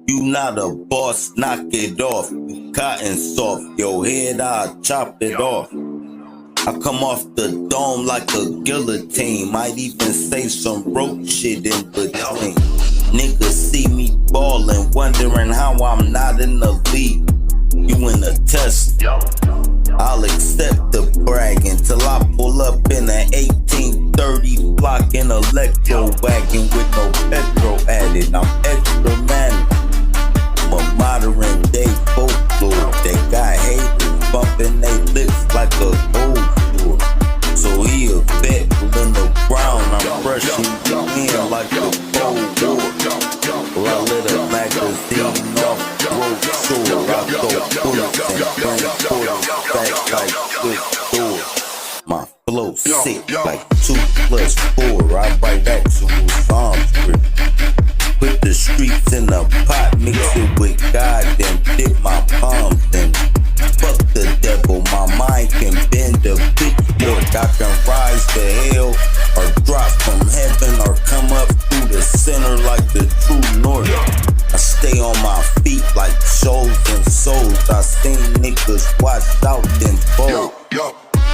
You not a boss, knock it off. You cotton soft, your head I chop it off. I come off the dome like a guillotine. Might even say some rope shit in between. Niggas see me ballin', wondering how I'm not in the league. You in a test, I'll accept the bragging till I pull up in an 1830 block in electro wagon with no petrol added. I'm extra man. I'm a modern day folklore. They got haters bumping they lips like a gold door. So he a vet in the ground. I'm brushing you in like a cold war. Well, I lit a magazine off road sword. I throw bullets and bring quarters back like quick doors. My flow sick like 2 + 4. I write actual psalm script. Put the streets in a pot, mix it with God, then dip my palms in. Fuck the devil, my mind can bend a pitchfork. I can rise to hell or drop from heaven or come up through the center like the true north. I stay on my feet like shows and souls. I seen niggas washed out and fold.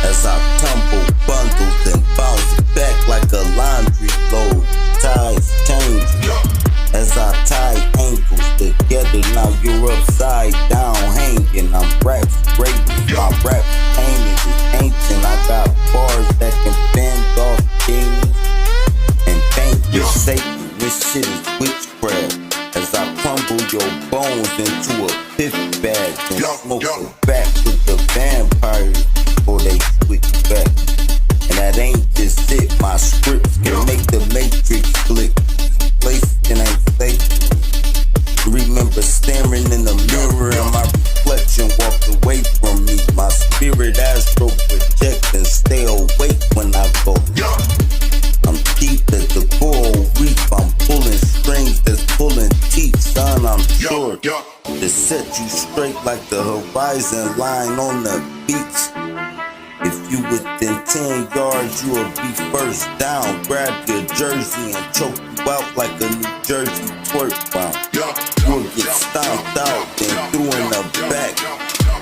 As I tumble bundles and bounce back like a laundry load. Ties change as I tie ankles together. Now you're upside down hanging. I'm raps great, my rap painted is ancient. I got bars that can fend off demons and thank you Satan. This shit is witchcraft. As I crumble your bones into a fifth bag and smoke it back with the vampires before they switch back. And that ain't just it. My scripts can make the matrix click. Place and ain't safe. Remember staring in the mirror and my reflection walked away from me. My spirit astral project and stay awake when I go. I'm deep as the coral reef. I'm pulling strings that's pulling teeth, son. I'm sure to set you straight like the horizon line on the beach. If you within 10 yards, you will be first down. Grab your jersey and choke you out like a New Jersey twerk bomb. You'll get stomped out, then threw in the back.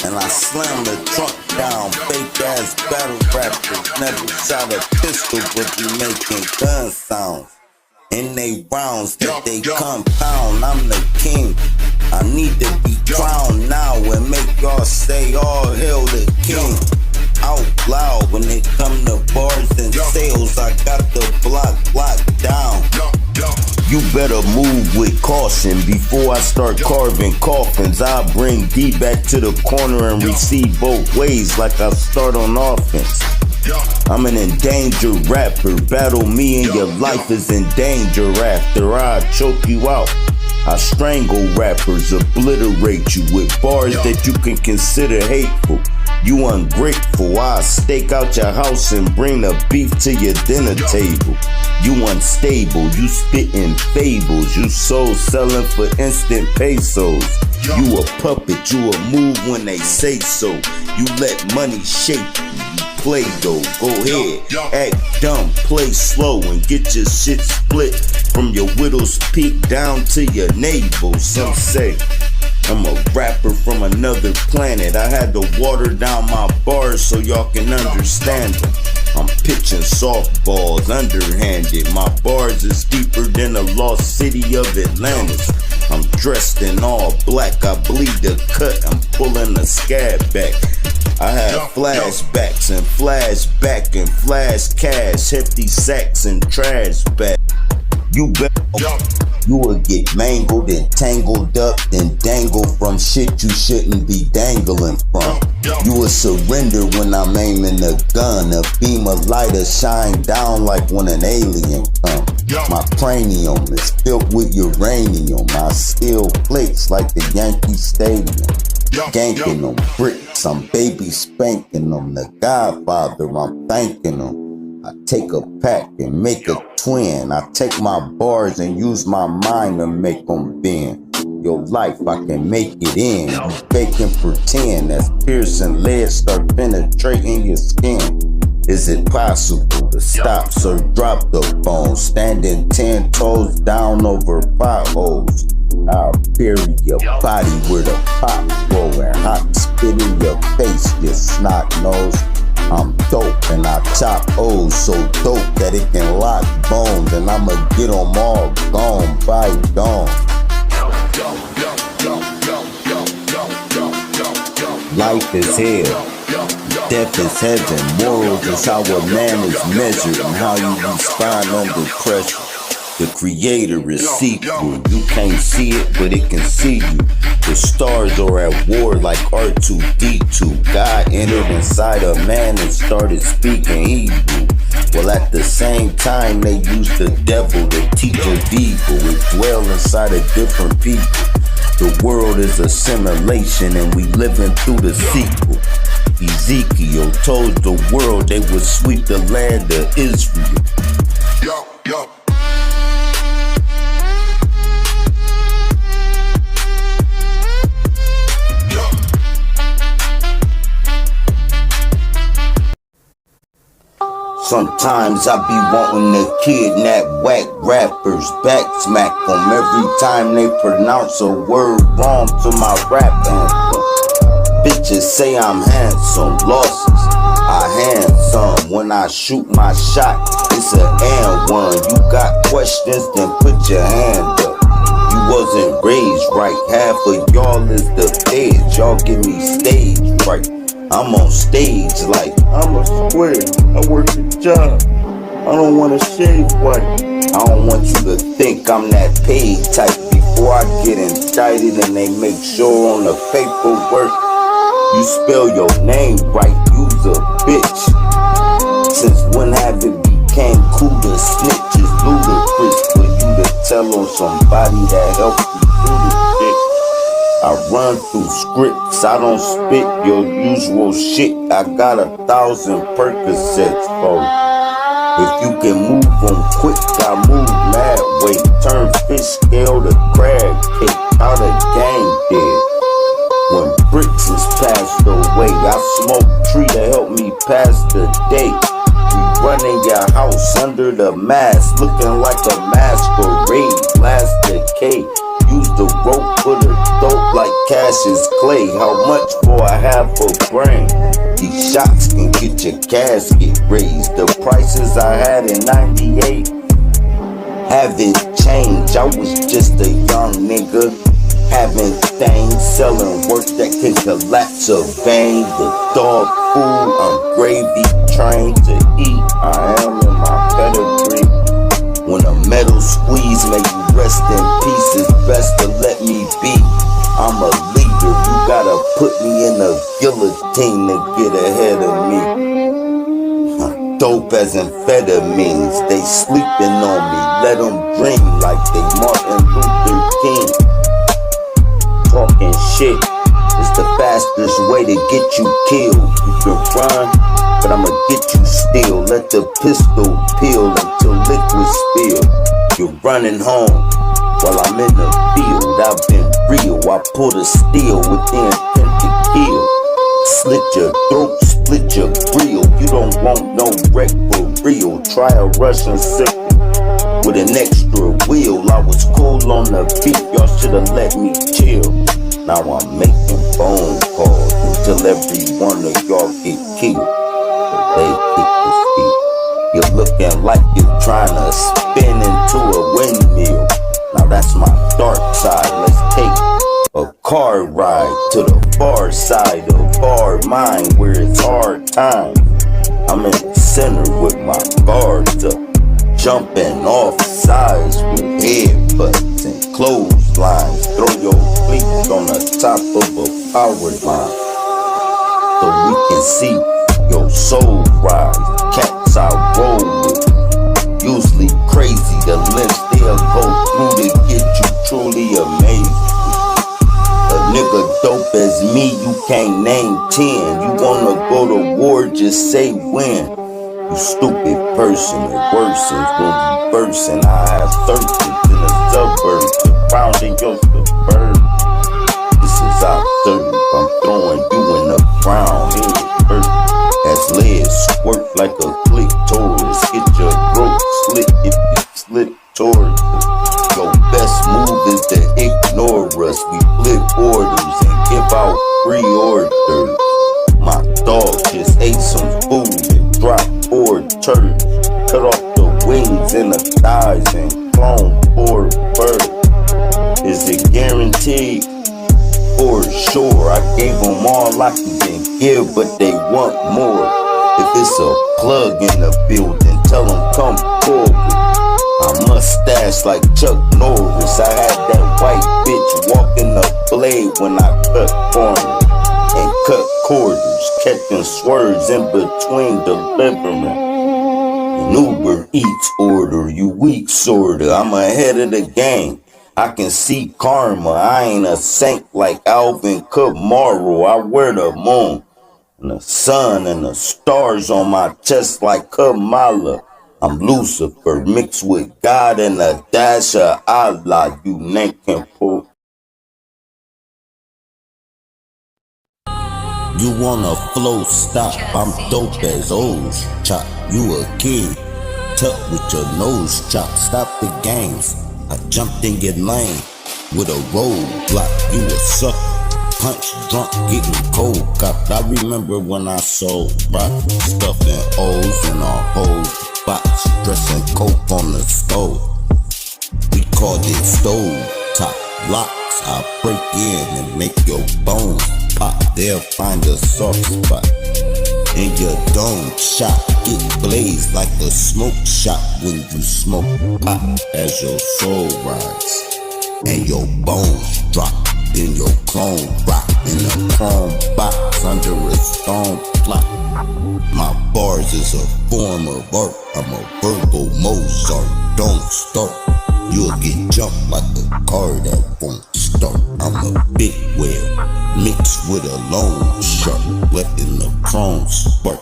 And I slam the trunk down. Fake ass battle rappers never shot a pistol, but be making gun sounds. In they rounds that they compound. I'm the king. I need to be crowned now and make y'all say all hail the king. Out loud when it come to bars and sales, I got the block locked down. You better move with caution before I start carving coffins. I'll bring D back to the corner and receive both ways like I start on offense. I'm an endangered rapper. Battle me and your life is in danger. After I choke you out, I strangle rappers, obliterate you with bars that you can consider hateful. You ungrateful, I stake out your house and bring the beef to your dinner table. You unstable, you spitting fables. You soul selling for instant pesos. You a puppet, you a move when they say so. You let money shape you, you play though. Go ahead, act dumb, play slow and get your shit split from your widow's peak down to your navel. Some say I'm a rapper from another planet. I had to water down my bars so y'all can understand them. I'm pitching softballs underhanded. My bars is deeper than the lost city of Atlantis. I'm dressed in all black. I bleed the cut. I'm pulling the scab back. I have flashbacks and flashback and flash cash, hefty sacks and trash back. You bet you will get mangled and tangled up and dangled from shit you shouldn't be dangling from. You will surrender when I'm aiming the gun. A beam of light will shine down like when an alien comes. My cranium is filled with uranium. I steal plates like the Yankee Stadium. Ganking them bricks, I'm baby spanking them. The Godfather, I'm thanking them. I take a pack and make a twin. I take my bars and use my mind to make them bend. Your life, I can make it in. You fake and pretend as piercing lead start penetrating your skin. Is it possible to stop, sir? Drop the phone. Standing 10 toes down over potholes. bury your body with a pop blowing hot, spit in your face, you snot nose. I'm dope and I chop O's so dope that it can lock bones, and I'ma get 'em all gone by dawn. Life is hell, death is heaven. Morals is how a man is measured and how you respond under pressure. The creator is see-through. You can't see it, but it can see you. The stars are at war like R2-D2. God entered inside a man and started speaking Hebrew. Well, at the same time, they used the devil to teach us evil. We dwell inside of different people. The world is a simulation and we living through the sequel. Ezekiel told the world they would sweep the land of Israel. Sometimes I be wanting to kidnap whack rappers, back smack them every time they pronounce a word wrong to my rap anthem. Bitches say I'm handsome, losses, I hand some. When I shoot my shot, it's an and one. You got questions, then put your hand up. You wasn't raised right, half of y'all is the feds. Y'all give me stage right. I'm on stage like I'm a square, I work a job, I don't wanna shave white. I don't want you to think I'm that paid type before I get indicted and they make sure on the paperwork you spell your name right, you's a bitch. Since when have it became cool to snitch? It's ludicrous for you to tell on somebody that helped you do the shit. I run through scripts, I don't spit your usual shit. I got 1,000 Percocets for you. If you can move them quick, I move mad weight. Turn fish scale to crab cake, how the game did. When bricks is passed away, I smoke tree to help me pass the day. We running your house under the mask, looking like a masquerade, last decade. Use the rope for the dope like Cassius Clay. How much for a half a brain? These shots can get your casket raised. The prices I had in 98 haven't changed. I was just a young nigga having things, selling work that can collapse a vein. The dog food, I'm gravy trained to eat. I am in my pedigree. When a metal squeeze make you rest in peace, it's best to let me be. I'm a leader, you gotta put me in a guillotine to get ahead of me. Dope as amphetamines, they sleeping on me. Let them dream like they Martin Luther King. Talking shit is the fastest way to get you killed. You can run, but I'ma get you still. Let the pistol peel until liquid spill. You're running home while I'm in the field. I've been real, I pull the steel with the intent to kill. Slit your throat, split your grill. You don't want no wreck for real. Try a Russian sickle with an extra wheel. I was cool on the beat, y'all should've let me chill. Now I'm making phone calls until every one of y'all get killed. They kick the speed. You're looking like you're trying to spin into a windmill. Now that's my dark side. Let's take a car ride to the far side of our mind where it's hard times. I'm in the center with my guards up, jumping off sides with headbutts and clotheslines. Throw your feet on the top of a power line so we can see your soul rise. Cats I roll with, usually crazy. The lengths they'll go through to get you truly amazed. A nigga dope as me, you can't name 10. You wanna go to war, just say when. You stupid person, it worsens when you bursin'. I have searches in the suburbs, surrounding your suburb. This is our serve, I'm throwing you in the ground. Here it hurt as lead squirt like a clitoris. Get your throat slit if you slip towards it. Your best move is to ignore us. pre-order. My dog just ate some food and dropped 4 turds. Cut off the wings and the thighs and clone 4 birds. Is it guaranteed? For sure, I gave them all I can give, but they want more. If it's a plug in the building, tell them come forward. I mustache like Chuck Norris. I had that white bitch walking the blade when I cut corners and cut quarters, catching swerves in between delivering. An Uber Eats order, you weak sorta. I'm ahead of the game. I can see karma. I ain't a saint like Alvin Kamara. I wear the moon and the sun and the stars on my chest like Kamala. I'm Lucifer mixed with God and a dash of Allah. You naked pull. You wanna flow, stop. I'm dope as O's. Chop, you a kid. Tuck with your nose chop. Stop the games. I jumped in your lane with a roadblock. You a sucker. Punch drunk, getting cold copped. I remember when I sold rock, stuffing O's in our whole box, dressing coke on the stove. We called it stove top locks. I break in and make your bones pop. They'll find a soft spot in your dome shot. Get blazed like a smoke shot when you smoke pop as your soul rides and your bones drop. In your clone rock in a chrome box under a stone block. My bars is a form of art. I'm a verbal Mozart. Don't start. You'll get jumped like a car that won't start. I'm a big whale mixed with a lone shark, letting the chrome spark.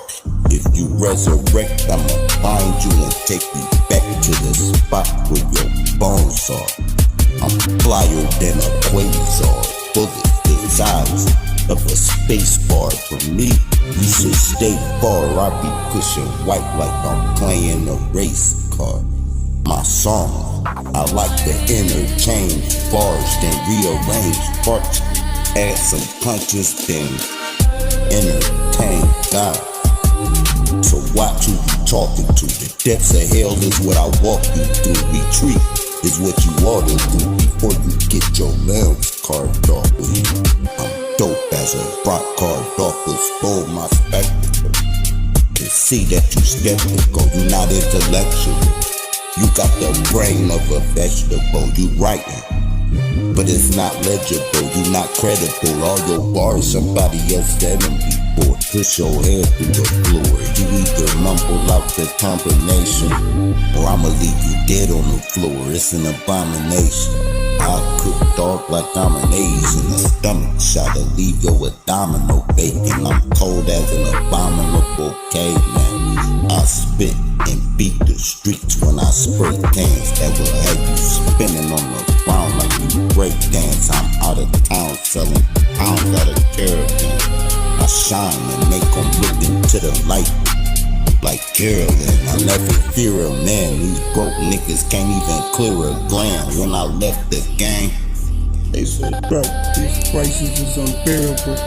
If you resurrect, I'ma find you and take you back to the spot where your bones are. I'm flyer than a quasar, bullets the size of a space bar. For me, you should stay far. I be pushing white like I'm playing a race car. My song, I like to interchange bars, then rearrange parts, add some punches, then entertain God. So watch who you talking to. The depths of hell is what I walk you through. Retreat is what you ought to do before you get your limbs carved off with you. I'm dope as a rock carved off with stole my spectacle. Can see that you skeptical, you not intellectual. You got the brain of a vegetable, you writing, but it's not legible, you not credible. All your bars somebody else said them before. Push your head through the floor. You either mumble out the combination, or I'ma leave you dead on the floor. It's an abomination. I cook dog like I'm an A's in the stomach. Shot to leave you with domino bacon. I'm cold as an abominable caveman. I spit and beat the streets when I spray cans that will have you spinning on the ground like you break dance. I'm out of town selling pounds out of caravan. I shine and make them look into the light like Carolyn. I never fear a man. These broke niggas can't even clear a gland. When I left the gang, they said, bro, these prices is unbearable.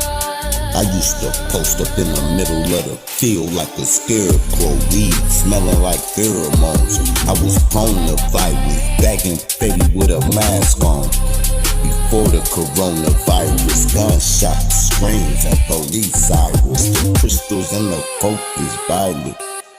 I used to post up in the middle of the field like a scarecrow, weed smelling like pheromones. I was prone to virus, bagging baby with a mask on. Before the coronavirus, gunshots, screams, and police sirens. The crystals and the coke is violent.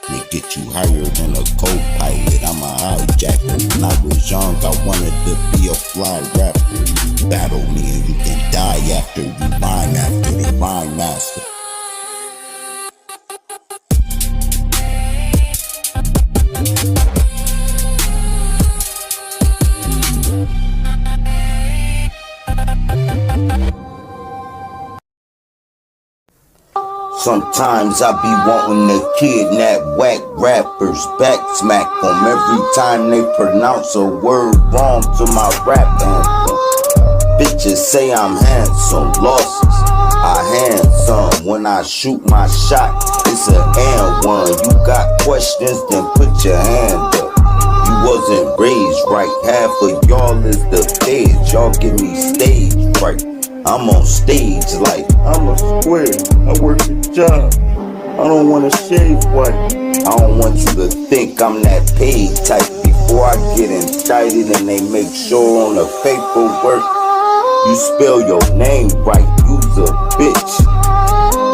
They get you higher than a co-pilot. I'm a hijacker. When I was young, I wanted to be a fly rapper. Battle me and you can die after you rhyme after the rhyme master. Sometimes I be wanting to kidnap whack rappers, back smack them every time they pronounce a word wrong to my rap anthem. Bitches say I'm handsome, losses, I hand some. When I shoot my shot, it's an and one. You got questions, then put your hand up. You wasn't raised right, half of y'all is the feds. Y'all give me stage right. I'm on stage like I'm a square, I work a job, I don't wanna shave white. I don't want you to think I'm that paid type. Before I get indicted and they make sure on the paperwork you spell your name right, you's a bitch.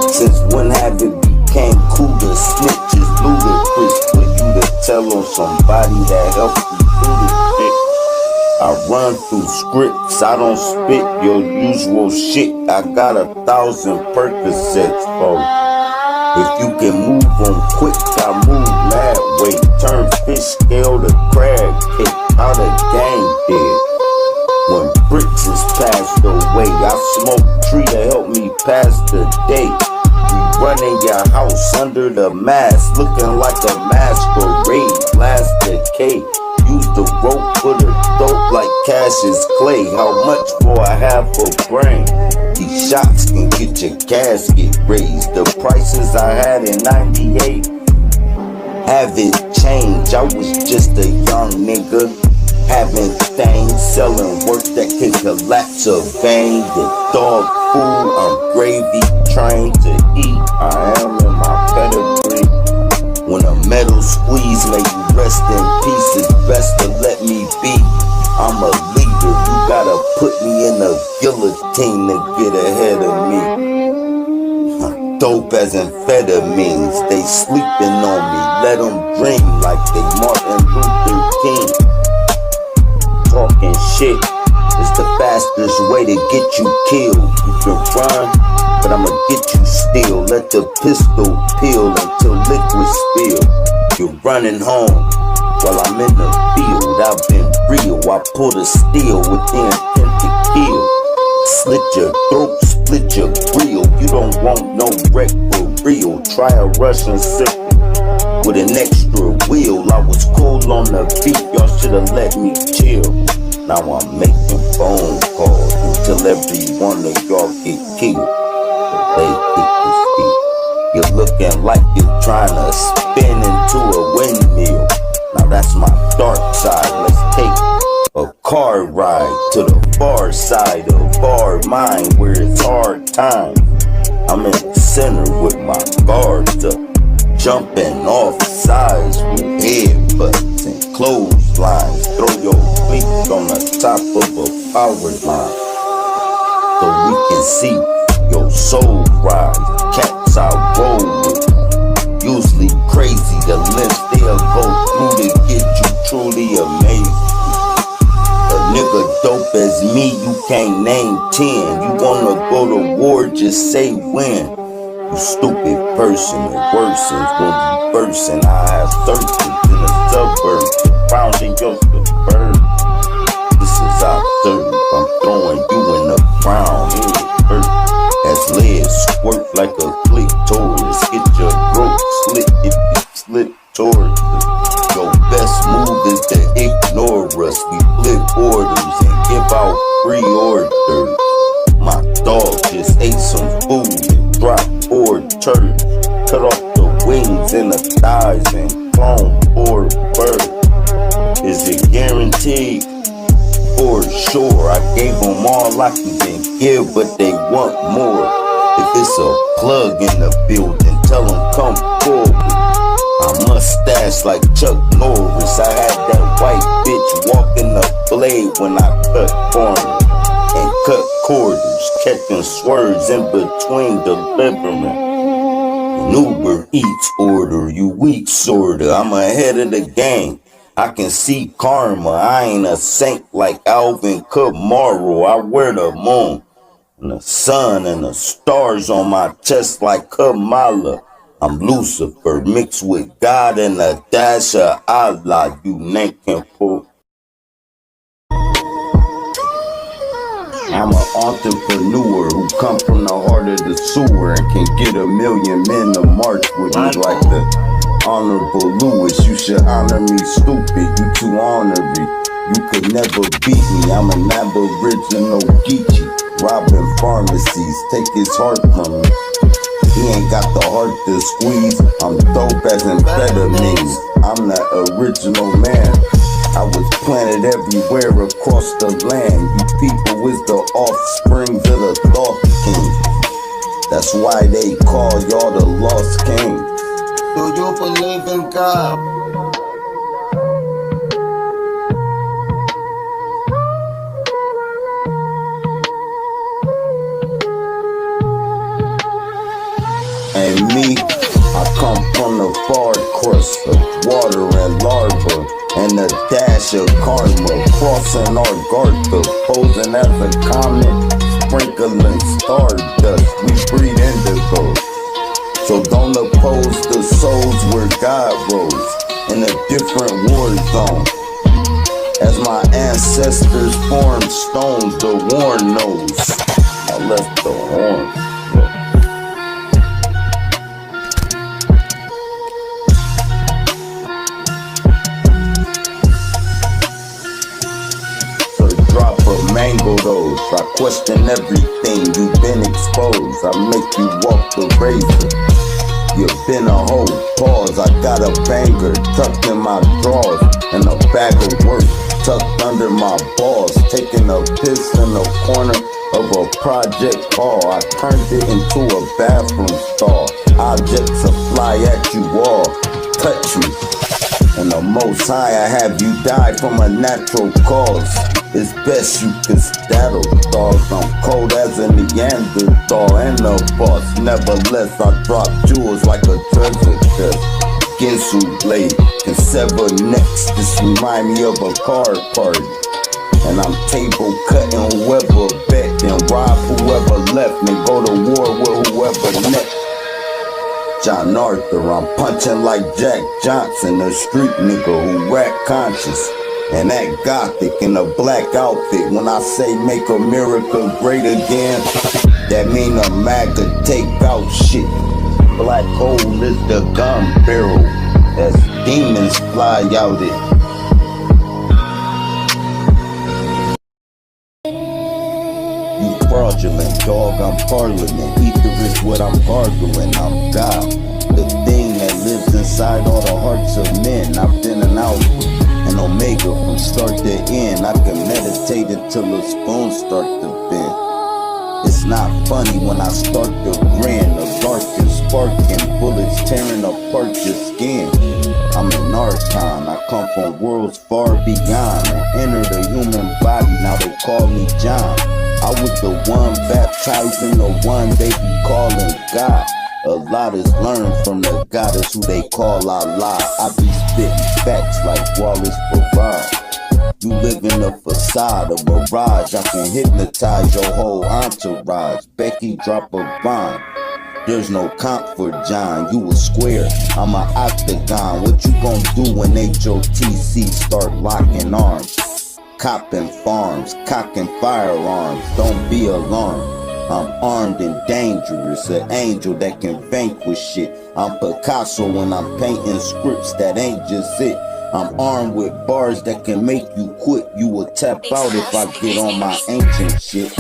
Since when have it became cool to snitch? It's ludicrous for you to tell on somebody that helped you do this shit. I run through scripts, I don't spit your usual shit. I got 1,000 Percocets for you. If you can move on quick, I move mad way. Turn fish scale to crab cake, how the game did. When bricks is passed away, I smoke tree to help me pass the day. We running your house under the mask, looking like a masquerade. Last decade, use the rope for the dope like Cassius Clay. How much for a half a brain? These shots can get your casket raised. The prices I had in 98 haven't changed. I was just a young nigga having things, selling work that can collapse a vein. The dog food, I'm gravy trained to eat. I am in my pedigree. When a metal squeeze make you rest in peace, it's best to let me be. I'm a leader, you gotta put me in a guillotine to get ahead of me. Dope as amphetamines, they sleeping on me. Let them dream like they Martin Luther King. Talking shit is the fastest way to get you killed. You can run, but I'ma get you still. Let the pistol peel until liquid spill. You're running home while I'm in the field. I've been real, I pull the steel with the intent to kill. Slit your throat, split your grill. You don't want no wreck for real. Try a Russian sickle with an extra wheel. I was cool on the beat, y'all should've let me chill. Now I'm making phone calls until every one of y'all get killed. They get this beat. You're looking like you're trying to spin into a windmill. Now that's my dark side. Let's take a car ride to the far side of our mind where it's hard times. I'm in the center with my guards up, jumping off sides with headbutts and clotheslines. Throw your feet on the top of a power line so we can see your soul rise. Cats I roll with, usually crazy. The lengths they'll go through to get you truly amazed. A nigga dope as me, you can't name 10. You wanna go to war, just say when. You stupid person, it worsens when you bursin'. I have searches in the suburbs, pounding your suburb. This is our third, I'm throwing you in the ground. It hurt as lead squirt like a clitoris. Get your throat slit if you slip towards it. Your best move is to ignore us. We flip orders and give out free orders. My dog just ate some food and dropped 4 turds. Cut off the wings and the thighs and clone 4 birds. Is it guaranteed? For sure, I gave them all I can give, but they want more. If it's a plug in the building, tell them come forward. I mustache like Chuck Norris. I had that white bitch walking the blade when I cut corners and cut quarters, catching swerves in between delivering. An Uber Eats order, you weak sorta. I'm ahead of the game. I can see karma. I ain't a saint like Alvin Kamara. I wear the moon and the sun and the stars on my chest like Kamala. I'm Lucifer mixed with God and a dash of Allah. You nincompoop. I'm an entrepreneur who come from the heart of the sewer and can get 1 million men to march with me like the Honorable Lewis. You should honor me, stupid. You too ornery. You could never beat me. I'm an aboriginal Geechee, robbing pharmacies. Take his heart from me. He ain't got the heart to squeeze. I'm dope as amphetamines. I'm the original man. I was planted everywhere across the land. You people is the offsprings of the thought king. That's why they call y'all the lost king. Do you believe in God? And me, I come from the far crust of water and lava, and a dash of karma, crossing our Gartha, posing as a comet, sprinkling stardust. We breathe indigo, so don't oppose the souls where God rose in a different war zone. As my ancestors formed stones, the worn knows I left the horn. Drop a mango dose. I question everything, you've been exposed. I make you walk the razor. You've been a hoe, pause. I got a banger tucked in my drawers, and a bag of work tucked under my balls. Taking a piss in the corner of a project hall. I turned it into a bathroom stall. Objects fly at you all, touch me. And the most high, I have you die from a natural cause. It's best you can skedaddle, dog. I'm cold as a Neanderthal and a boss. Nevertheless, I drop jewels like a treasure chest. Ginsu blade can sever necks. This remind me of a card party. And I'm table cutting whoever bet, and rob whoever left, and go to war with whoever next. John Arthur, I'm punching like Jack Johnson, a street nigga who rap conscious and act gothic in a black outfit. When I say make America great again, that mean a MAGA take out shit. Black hole is the gun barrel as demons fly out it. You fraudulent dog, I'm parliament. Ether is what I'm gargling, I'm God. The thing that lives inside all the hearts of men. I've been an alpha, an omega from start to end. I can meditate until the spoons start to bend. It's not funny when I start to grin. The dark and sparking, bullets tearing apart your skin. I'm an archon, I come from worlds far beyond and enter the human body, now they call me John. I was the one baptizing the one they be calling God. A lot is learned from the goddess who they call Allah. I be spitting facts like Wallace Barrage. You live in a facade, a mirage. I can hypnotize your whole entourage. Becky drop a bomb. There's no comp for John, you a square, I'm a octagon. What you gon' do when HOTC start locking arms? Copping farms, cocking firearms, don't be alarmed. I'm armed and dangerous, an angel that can vanquish shit. I'm Picasso when I'm painting scripts that ain't just it. I'm armed with bars that can make you quit. You will tap out if I get on my ancient shit.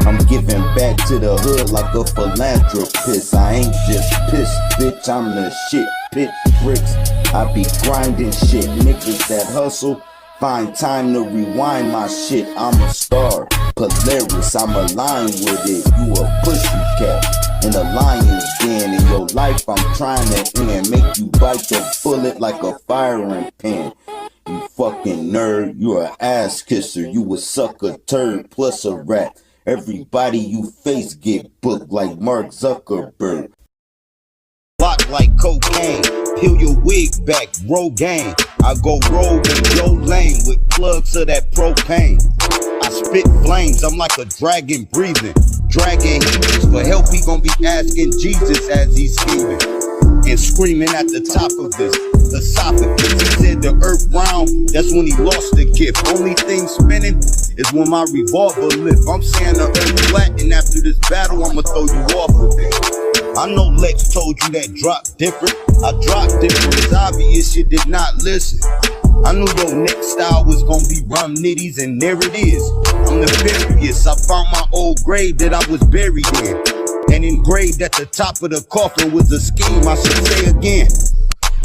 I'm giving back to the hood like a philanthropist. I ain't just pissed, bitch, I'm the shit. Pitch bricks, I be grinding shit. Niggas that hustle, find time to rewind my shit. I'm a star, Polaris, I'm aligned with it. You a pussycat in the lion's den. In your life I'm trying to end. Make you bite the bullet like a firing pin. You fucking nerd, you're an ass kisser. You a sucker turd plus a rat. Everybody you face get booked like Mark Zuckerberg. Lock like cocaine, peel your wig back, Rogaine. I go rogue in your lane with plugs of that propane. I spit flames, I'm like a dragon breathing. Dragon heat for help, he gon' be asking Jesus as he's scheming. And screaming at the top of his esophagus. He said the earth round, that's when he lost the gift. Only thing spinning is when my revolver lift. I'm saying the earth flat, and after this battle, I'ma throw you off of it. I know Lex told you that drop different. I dropped different, it's obvious you did not listen. I knew your next style was gonna be rum nitties, and there it is. I'm nefarious, I found my old grave that I was buried in. And engraved at the top of the coffin was a scheme, I should say again.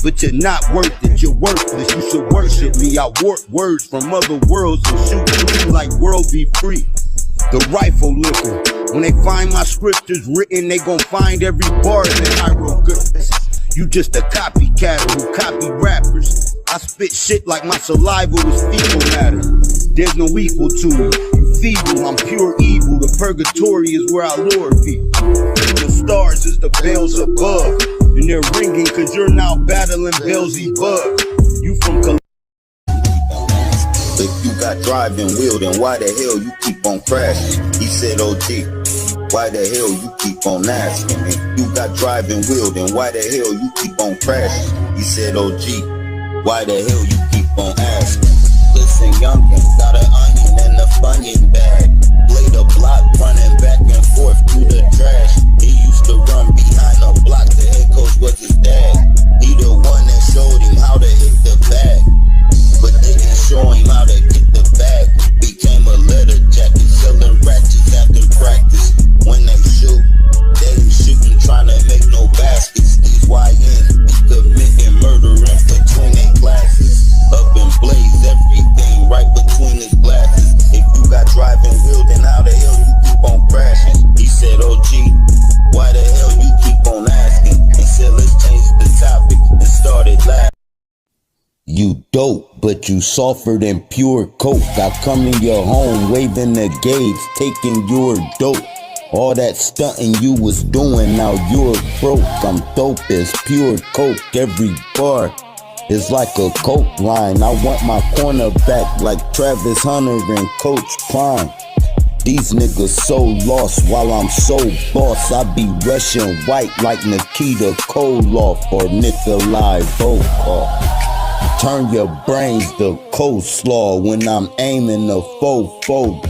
but you're not worth it, you're worthless. You should worship me. I warp words from other worlds and shoot you like world be free. The rifle liquor. When they find my scriptures written, they gon' find every bar that I wrote. You just a copycatter who copy rappers. I spit shit like my saliva was fecal matter. There's no equal to me. You feeble, I'm pure evil. The purgatory is where I lure people. The stars is the bells above, and they're ringing cause you're now battling Beelzebub. You from If you got driving wheel, then why the hell you keep on crashing? He said, OG, why the hell you keep on asking? If you got driving wheel, then why the hell you keep on crashing? He said, OG, why the hell you keep on asking? Listen, youngin', got an onion and a funyun bag. Play the block, running back and forth through the trash. He used to run behind the block, the head coach was his dad. He the one that showed him how to hit the bag, but didn't show him how to get the bag. Became a leather jacket, selling ratchets after practice. When they shoot, they ain't shooting, trying to make no baskets. These YNs be committing murder in between their glasses. Up and blaze everything right between his glasses. If you got driving wheel, then how the hell you keep on crashing? He said, OG, why the hell you keep on asking? And said, let's change the topic and started laughing. You dope, but you softer than pure coke. I come in your home, waving the gauge, taking your dope. All that stunting you was doing, now you're broke. I'm dope as pure coke. Every bar is like a coke line. I want my corner back like Travis Hunter and Coach Prime. These niggas so lost while I'm so boss. I be rushing white like Nikita Koloff or Nikolai Volkov. Turn your brains to coleslaw when I'm aiming a faux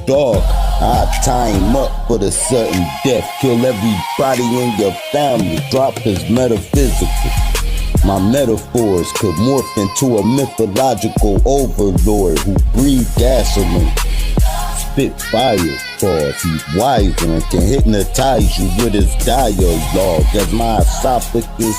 dog. I tie him up for the sudden death. Kill everybody in your family. Drop his metaphysical. My metaphors could morph into a mythological overlord who breathed gasoline. Spit fire bars, he's wiser and can hypnotize you with his dialogue. As my esophagus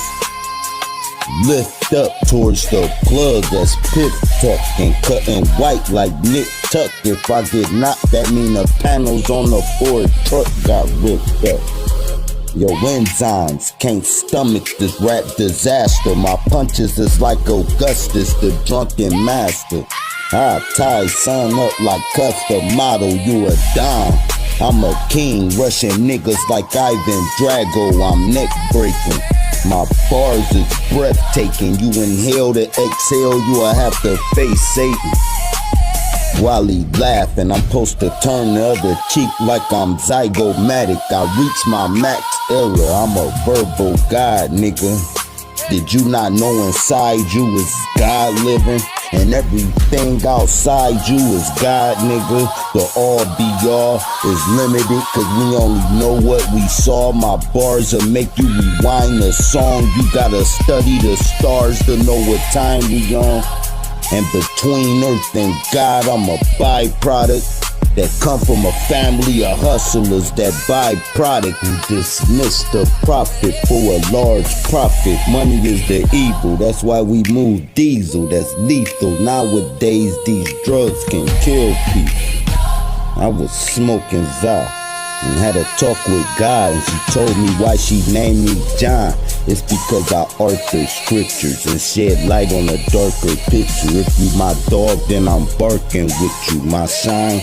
lift up towards the plug that's pit tuck and cutting white like Nick Tuck. If I get knocked, that mean the panels on the Ford truck got ripped up. Your enzymes can't stomach this rap disaster. My punches is like Augustus, the drunken master. I tie son up like custom model, you a dime. I'm a king, rushing niggas like Ivan Drago, I'm neck breaking. My bars is breathtaking. You inhale to exhale, you will have to face Satan. While he laughing, I'm supposed to turn the other cheek like I'm zygomatic. I reach my max error, I'm a verbal god, nigga. Did you not know inside you is God living? And everything outside you is God, nigga. The all be all is limited, cause we only know what we saw. My bars will make you rewind the song. You gotta study the stars to know what time we on. And between earth and God, I'm a byproduct that come from a family of hustlers. That byproduct who dismiss the profit for a large profit. Money is the evil, that's why we move diesel. That's lethal. Nowadays these drugs can kill people. I was smoking Za and had a talk with God, and she told me why she named me John. It's because I author scriptures and shed light on a darker picture. If you my dog, then I'm barking with you. My shine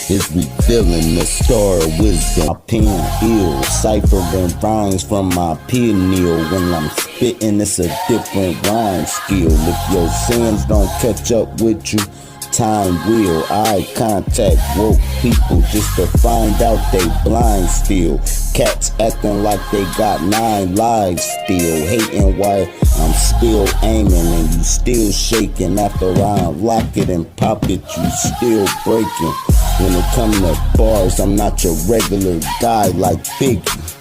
is revealing the star of wisdom. My pen ill, ciphering rhymes from my pineal. When I'm spitting, it's a different rhyme skill. If your sins don't catch up with you, time will. Eye contact woke people just to find out they blind still. Cats acting like they got 9 lives still. Hating why I'm still aiming and you still shaking. After I unlock it and pop it, you still breaking. When it comes to bars, I'm not your regular guy like Biggie.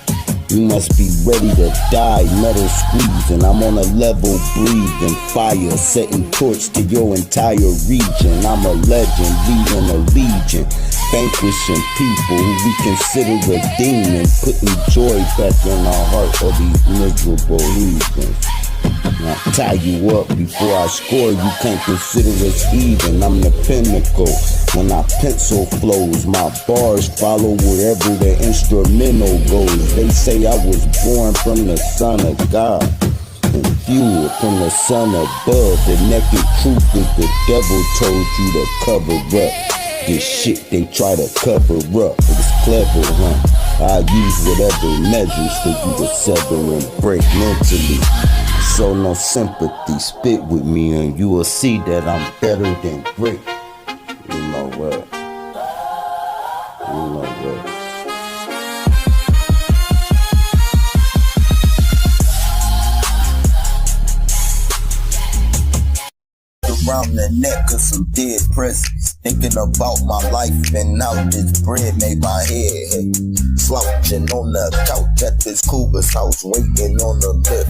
You must be ready to die, metal squeezing. I'm on a level, breathing fire, setting torch to your entire region. I'm a legend, leading a legion, vanquishing people who we consider a demon, putting joy back in the heart of these miserable heathens. I tie you up before I score, you can't consider us even. I'm the pinnacle. When I pencil flows, my bars follow wherever the instrumental goes. They say I was born from the Son of God and fueled from the Son above. The naked truth is the devil told you to cover up this shit they try to cover up. It's clever, huh? I use whatever measures for you to sever and break mentally. So no sympathy, spit with me and you will see that I'm better than great. You know what? You know what? Around the neck of some dead presidents, thinking about my life and now this bread made my head hit. Slouching on the couch at this cougar's house, waiting on the lift.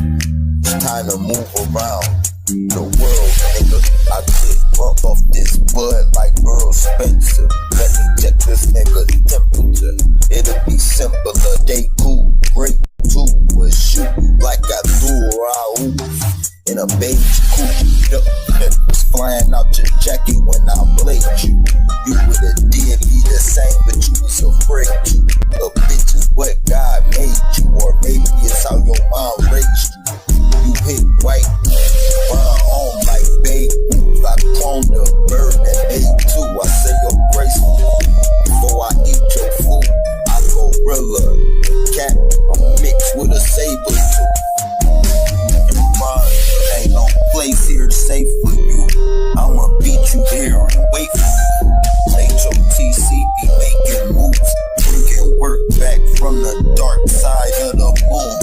It's time to move around the world, nigga. I get bump off this bud like Earl Spencer. Let me check this nigga's temperature. It'll be simpler, they cool, great too. Will shoot like I threw Raul in a beige coupe. It's flying out your jacket when I blade you. You would've did be the same, but you was afraid to. A bitch is what God made you, or maybe it's how your mom raised you. You hit white, run home like babe. I cloned the bird and ate too. I say you're graceful before I eat your food. I gorilla, cat, mixed with a saber too. Ain't no place here safe for you. I'ma beat you here and wait for you. HOTC be making moves, bringing work back from the dark side of the moon.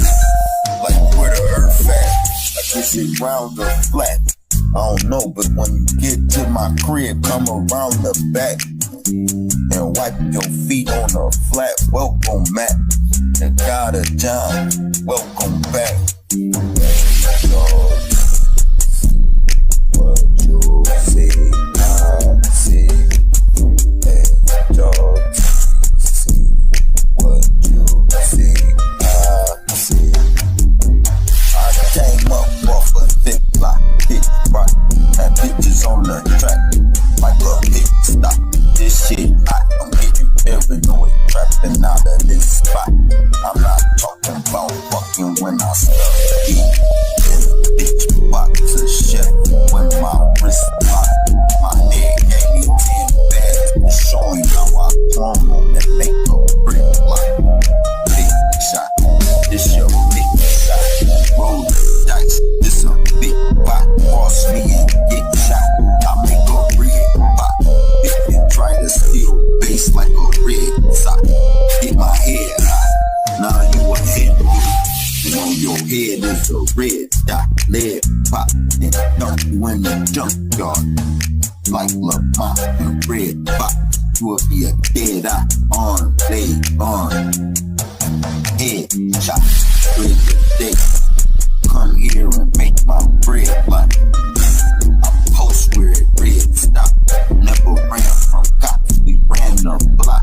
Like where the earth at? I guess it round or flat. I don't know, but when you get to my crib, come around the back and wipe your feet on a flat welcome mat. And God of John, welcome back. What you see, I see. Hey, dog, see. What you see, I see. I came up off a thick block, hit rock, and bitches on the track like a big stop. This shit hot, I'm getting paranoid, trapping out of this spot. I'm not talking about fucking when I start eating. Bitch box a chef when my wrist locked. My head gave me 10 bags, showing how I plumb on and make a brick block. Big shot, this your big shot. Roll the dice, this a big pot. Cross me and get shot. I make a red pop. If you try to steal bass like a red sock, hit my head hot. Nah, you a head. And on your head is a red dot, lead pop, and dump you in the junkyard. Like Lamont and red pop, you will be a dead eye, arm, leg, arm, head shot, red day. Come here and make my bread like I post where it red stop. Never ran from cops, we ran the block.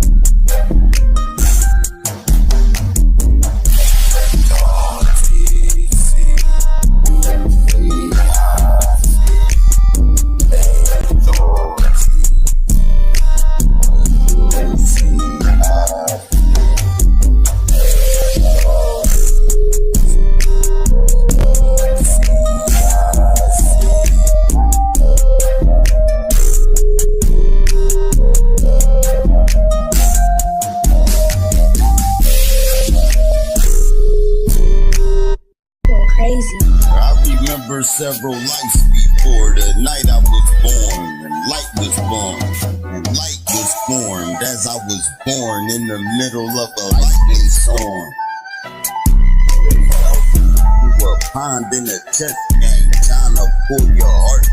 Several lights before the night I was born, and light was born, and light was formed as I was born in the middle of a lightning storm. You were pond in a chess game, trying to pull your heart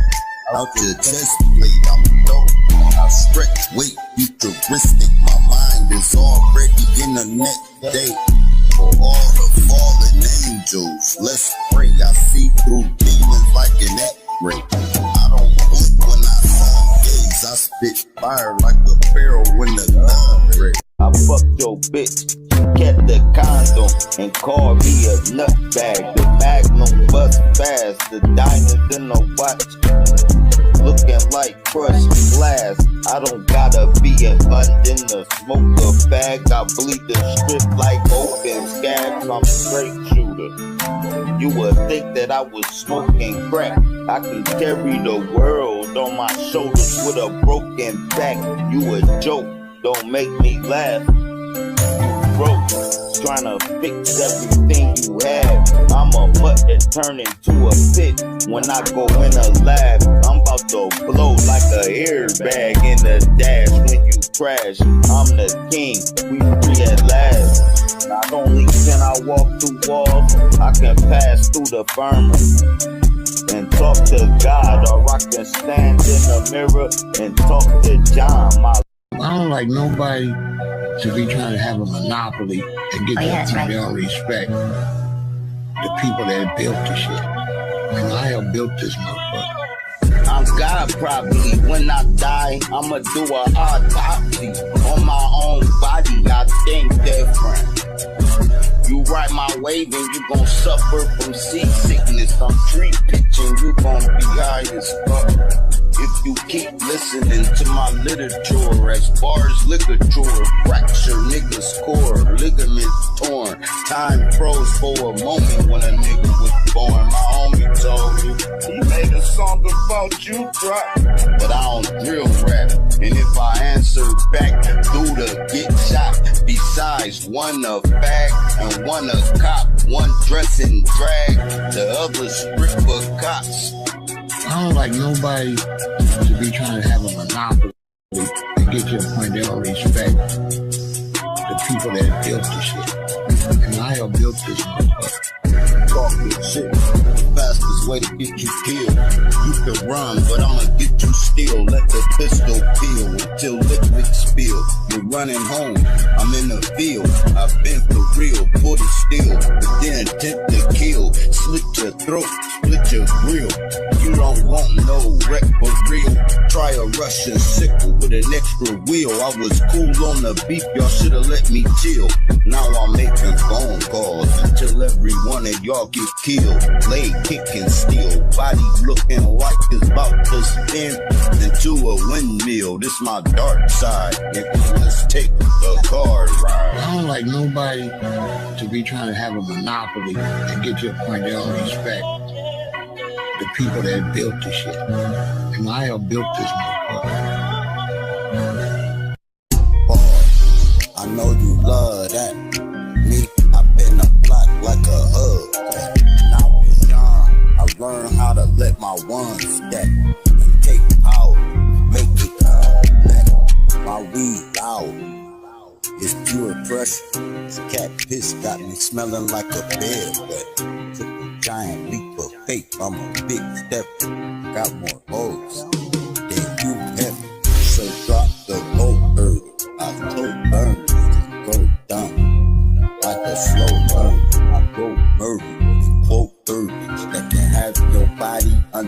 out your chest plate. I'm dope, I stretch weight, futuristic. My mind is already in the next day. For all the fallen angels, let's pray. I see through demons like an X-ray. I don't blink when I sun gaze. I spit fire like a barrel when the gun break. I fucked your bitch, at the condom and call me a nutbag. The Magnum bust fast, the diamonds in the watch looking like crushed glass. I don't gotta be in London to smoke a bag. I bleed the strip like open scabs. I'm a straight shooter. You would think that I was smoking crack. I can carry the world on my shoulders with a broken back. You a joke, don't make me laugh. You broke, trying to fix everything you had. I'm a mutt that turn into a pit when I go in a lab. I'm about to blow like a airbag in the dash when you crash. I'm the king, we free at last. Not only can I walk through walls, I can pass through the firmament and talk to God, or I can stand in the mirror and talk to John. I don't like nobody to be trying to have a monopoly and get their respect. The people that built the shit. And I have built this motherfucker. I'm God probably. When I die, I'ma do a autopsy on my own body. I think different. You ride my wave and you gon' suffer from seasickness. I'm tree pitching, you gon' be high as fuck. If you keep listening to my literature, as bars ligature, fracture niggas core, ligaments torn, time froze for a moment when a nigga was born. My homie told you, he made a song about you, bro. But I don't drill rap, and if I answer back, dude get shot. Besides, one a fag and one a cop, one dressing drag, the other stripper cops. I don't like nobody to be trying to have a monopoly and get to a point they don't respect the people that built the shit. And I have built this motherfucker. Talk good shit. The fastest way to get you killed. You can run, but I'ma get you still. Let the pistol peel until liquid spill. You're running home, I'm in the field. I've been for real, put it still. But then attempt to kill. Slit your throat, split your grill. You don't want no wreck for real. Try a Russian sickle with an extra wheel. I was cool on the beat, y'all should've let me chill. Now I'm making phone calls until every one of y'all get killed. Leg kicking steel, body looking like it's about to spin into a windmill. This my dark side, nigga. Let's take the car ride. I don't like nobody to be trying to have a monopoly and get to a point they don't respect the people that built the shit. And I have built this motherfucker. I know you love that. Me, I've been a block like a hug. When I was young, I learned how to let my ones stack and take power, make it back. My weed loud, it's pure pressure. This cat piss got me smelling like a bed, but took a giant leap of faith. I'm a big step, got more hoes than you ever. So drop the low bird. I told burns to go down like a slow burn. I go murder, quote 30 that can have your body under.